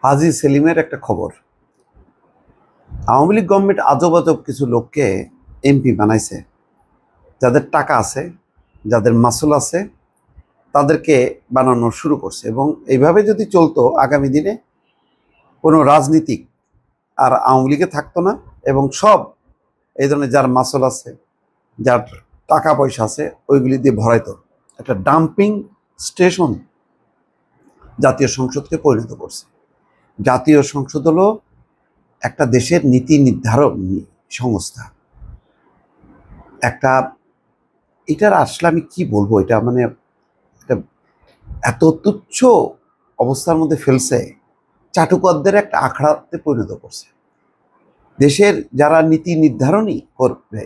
হাজী সেলিমের একটা খবর। আওয়ামী লীগ গভর্নমেন্ট আজব আজব কিছু লোককে এমপি বানাইছে, যাদের টাকা আছে, যাদের মাসুল আছে, তাদেরকে বানানো শুরু করছে। এবং এইভাবে যদি চলতো, আগামী দিনে কোনো রাজনীতিক আর আওয়ামী লীগে থাকতো না, এবং সব এই ধরনের যার মাসুল আছে, যার টাকা পয়সা আছে, ওইগুলি দিয়ে ভরাইতো। একটা ডাম্পিং স্টেশন জাতীয় সংসদকে পরিণত করছে। জাতীয় সংসদ হলো একটা দেশের নীতি নির্ধারক সংস্থা। একটা এটার আসলে আমি কি বলবো, এটা মানে এটা এত তুচ্ছ অবস্থার মধ্যে ফেলছে, চাটুকারদের একটা আখড়াতে পরিণত করছে। দেশের যারা নীতি নির্ধারণী করবে,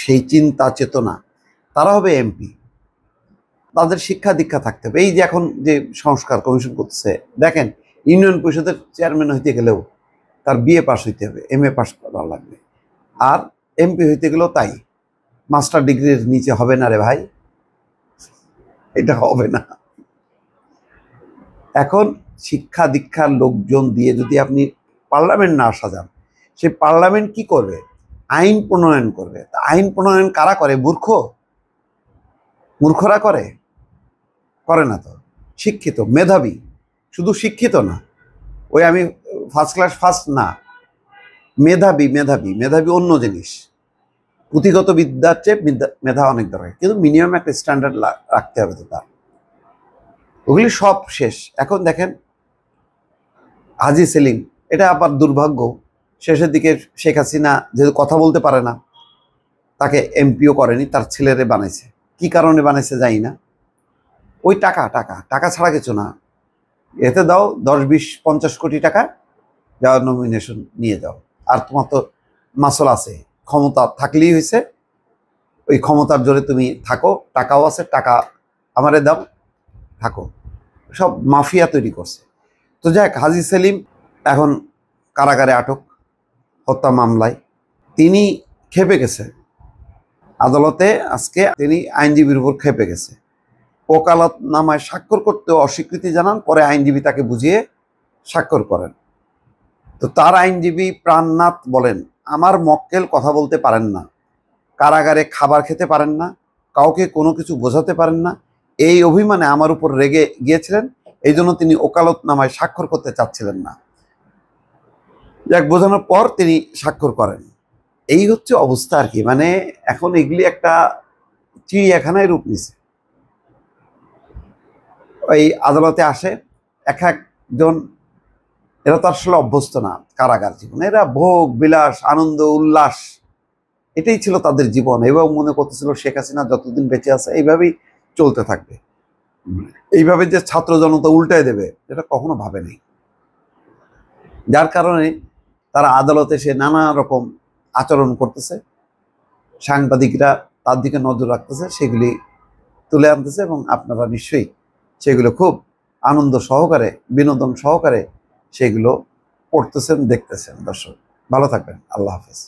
সেই চিন্তা চেতনা, তারা হবে এমপি। তাদের শিক্ষা দীক্ষা থাকতে হবে। এই যে এখন যে সংস্কার কমিশন করতেছে, দেখেন, ইউনিয়ন পরিষদের চেয়ারম্যান হইতে গেলেও তার বিএ পাস হইতে হবে, এমএ পাস করা লাগবে। আর এমপি হইতে গেলেও তাই, মাস্টার ডিগ্রির নিচে হবে না রে ভাই, এটা হবে না। এখন শিক্ষা দীক্ষার লোকজন দিয়ে যদি আপনি পার্লামেন্ট না সাজান, সেই পার্লামেন্ট কি করবে? আইন প্রণয়ন করবে। আইন প্রণয়ন কারা করে? মূর্খরা করে না তো। শিক্ষিত, মেধাবী, শুধু শিক্ষিত না, ওই আমি ফার্স্ট ক্লাস ফার্স্ট না, মেধাবী মেধাবী মেধাবী অন্য জিনিস। পুঁথিগত বিদ্যার চেয়ে মেধা অনেক দরকার, কিন্তু মিনিমাম একটা স্ট্যান্ডার্ড রাখতে হবে তো তার। ওগুলি সব শেষ। এখন দেখেন হাজী সেলিম, এটা আবার দুর্ভাগ্য, শেষের দিকে শেখ হাসিনা যেহেতু কথা বলতে পারে না, তাকে এমপিও করেনি, তার ছেলেরে বানাইছে। কি কারণে বানাইছে জানি না। ওই টাকা টাকা টাকা ছাড়া কিছু না। এতে দাও 10-20-50 কোটি টাকা, যাও নমিনেশন নিয়ে যাও। আর তোমার তো মাসল আছে, ক্ষমতা থাকলেই হয়েছে। ওই ক্ষমতার জোরে তুমি থাকো, টাকাও আছে, টাকা আমারে দাও, থাকো। সব মাফিয়া তৈরি করছে। তো যাক, হাজী সেলিম এখন কারাগারে আটক, হত্যা মামলায়। তিনি খেপে গেছে আদালতে। আজকে তিনি আইনজীবীর উপর খেপে গেছে। ওকালতনামায় স্বাক্ষর করতে অস্বীকৃতি জানান, পরে আইনজীবী তাকে বুঝিয়ে স্বাক্ষর করেন। তো তার আইনজীবী প্রাণনাথ বলেন, আমার মক্কেল কথা বলতে পারেন না, কারাগারে খাবার খেতে পারেন না, কাউকে কোনো কিছু বোঝাতে পারেন না। এই অভিমানে আমার উপর রেগে গিয়েছিলেন, এই জন্য তিনি ওকালতনামায় স্বাক্ষর করতে চাচ্ছিলেন না। যাক, বোঝানোর পর তিনি স্বাক্ষর করেন। এই হচ্ছে অবস্থা আর কি। মানে এখন এগুলি একটা চিড়িয়াখানায় রূপ নিছে। ওই আদালতে আসে এক একজন, এরা তো আসলে অভ্যস্ত না কারাগার জীবন। এরা ভোগ বিলাস, আনন্দ উল্লাস, এটাই ছিল তাদের জীবন। এবং মনে করতেছিল শেখ হাসিনা যতদিন বেঁচে আছে এইভাবেই চলতে থাকবে। এইভাবে যে ছাত্র জনতা উল্টায় দেবে, এটা কখনো ভাবে নাই। যার কারণে তারা আদালতে এসে নানা রকম আচরণ করতেছে, সাংবাদিকরা তার দিকে নজর রাখতেছে, সেগুলি তুলে আনতেছে, এবং আপনারা নিশ্চয়ই সেগুলো খুব আনন্দ সহকারে, বিনোদন সহকারে সেগুলো পড়তেছেন, দেখতেছেন। দর্শক ভালো থাকবেন, আল্লাহ হাফেজ।